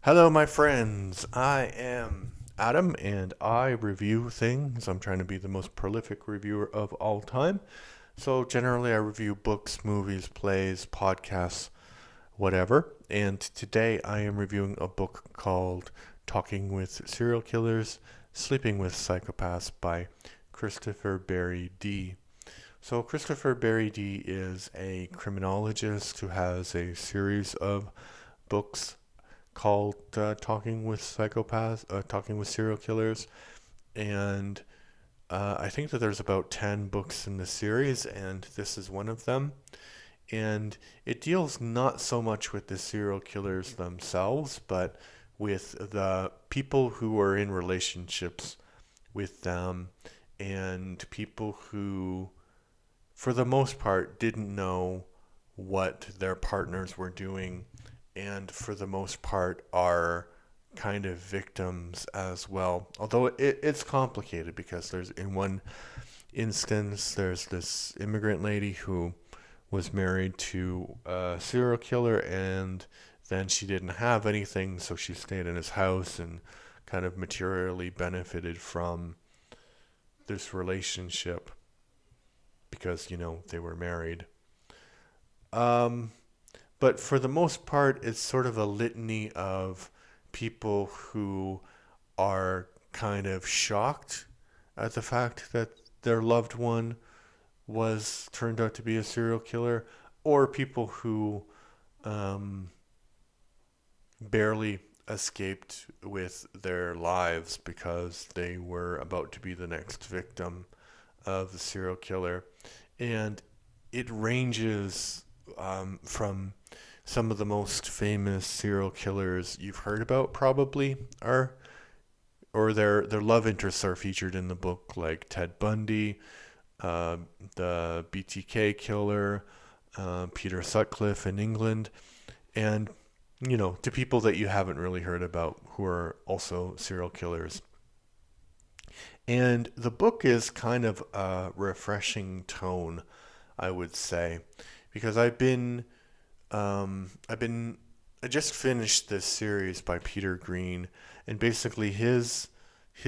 Hello, my friends. I am Adam and I review things. I'm trying to be the most prolific reviewer of all time. So, generally, I review books, movies, plays, podcasts, whatever. And today I am reviewing a book called Talking with Serial Killers, Sleeping with Psychopaths by Christopher Barry D. So, Christopher Barry D is a criminologist who has a series of books called Talking with Psychopaths, Talking with Serial Killers, and I think that there's about 10 books in the series, and this is one of them. And it deals not so much with the serial killers themselves, but with the people who are in relationships with them and people who, for the most part, didn't know what their partners were doing and for the most part are kind of victims as well. Although it's complicated because there's in one instance there's this immigrant lady who was married to a serial killer and then she didn't have anything so she stayed in his house and kind of materially benefited from this relationship because they were married. Um, But for the most part, it's sort of a litany of people who are kind of shocked at the fact that their loved one was turned out to be a serial killer, or people who um, barely escaped with their lives because they were about to be the next victim of the serial killer. And it ranges from some of the most famous serial killers you've heard about probably are or their love interests are featured in the book, like Ted Bundy, uh, the BTK killer, Peter Sutcliffe in England, and to people that you haven't really heard about who are also serial killers. And the book is kind of a refreshing tone, I would say, because I've been I just finished this series by Peter Green, and basically his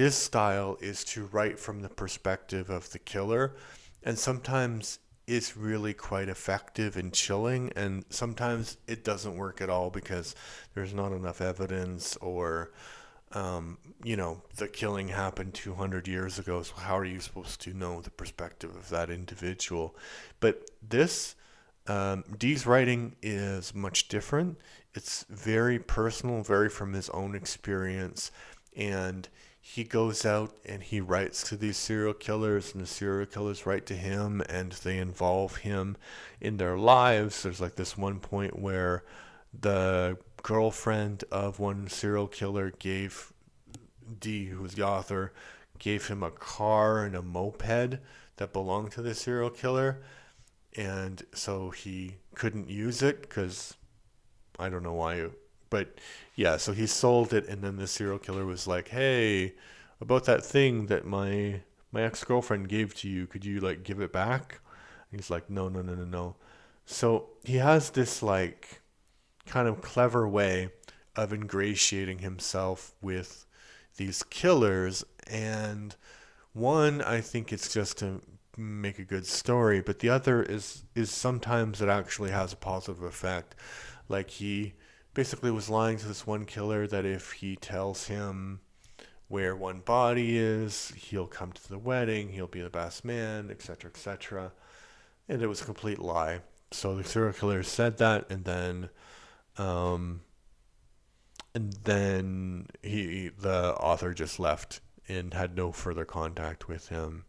style is to write from the perspective of the killer, and sometimes it's really quite effective and chilling, and sometimes it doesn't work at all because there's not enough evidence or the killing happened 200 years ago, so how are you supposed to know the perspective of that individual? But this Dee's writing is much different. It's very personal, very from his own experience. And he goes out and he writes to these serial killers, and the serial killers write to him, and they involve him in their lives. There's like this one point where the girlfriend of one serial killer gave Dee, who's the author, gave him a car and a moped that belonged to the serial killer, and so he couldn't use it because I don't know why, but yeah, so he sold it, and then the serial killer was like, "Hey, about that thing that my ex girlfriend gave to you, could you like give it back?" And he's like, "No, no, no, no, no." So he has this like kind of clever way of ingratiating himself with these killers, and one, I think it's just to make a good story, but the other is sometimes it actually has a positive effect. Like he basically was lying to this one killer that if he tells him where one body is, he'll come to the wedding, he'll be the best man, etc., etc. And it was a complete lie. So the serial killer said that, um, and then the author just left and had no further contact with him.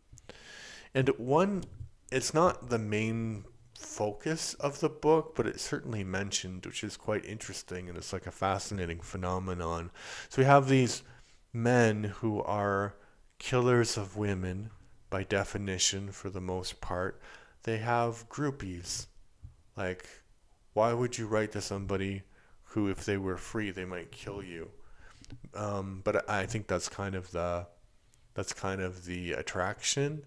And one, it's not the main focus of the book, but it's certainly mentioned, which is quite interesting, and it's like a fascinating phenomenon. So we have these men who are killers of women by definition, for the most part. They have groupies. Like, why would you write to somebody who, if they were free, they might kill you? But I think that's kind of the attraction.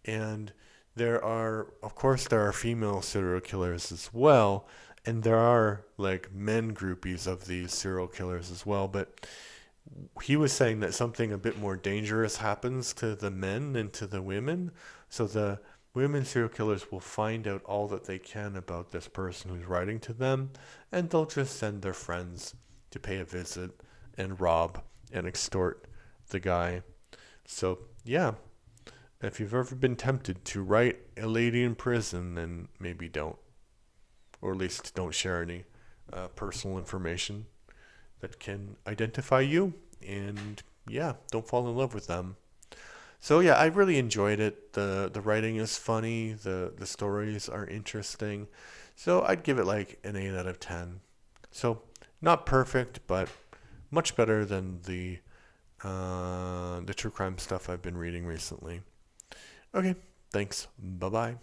And there are, of course, there are female serial killers as well, And there are like men groupies of these serial killers as well, but he was saying that something a bit more dangerous happens to the men than to the women. So the women serial killers will find out all that they can about this person who's writing to them, and they'll just send their friends to pay a visit and rob and extort the guy. So, yeah, if you've ever been tempted to write a lady in prison, then maybe don't. Or at least don't share any personal information that can identify you. And yeah, don't fall in love with them. So yeah, I really enjoyed it. The writing is funny. The stories are interesting. So I'd give it like an 8 out of 10. So not perfect, but much better than the true crime stuff I've been reading recently. Okay, thanks. Bye bye.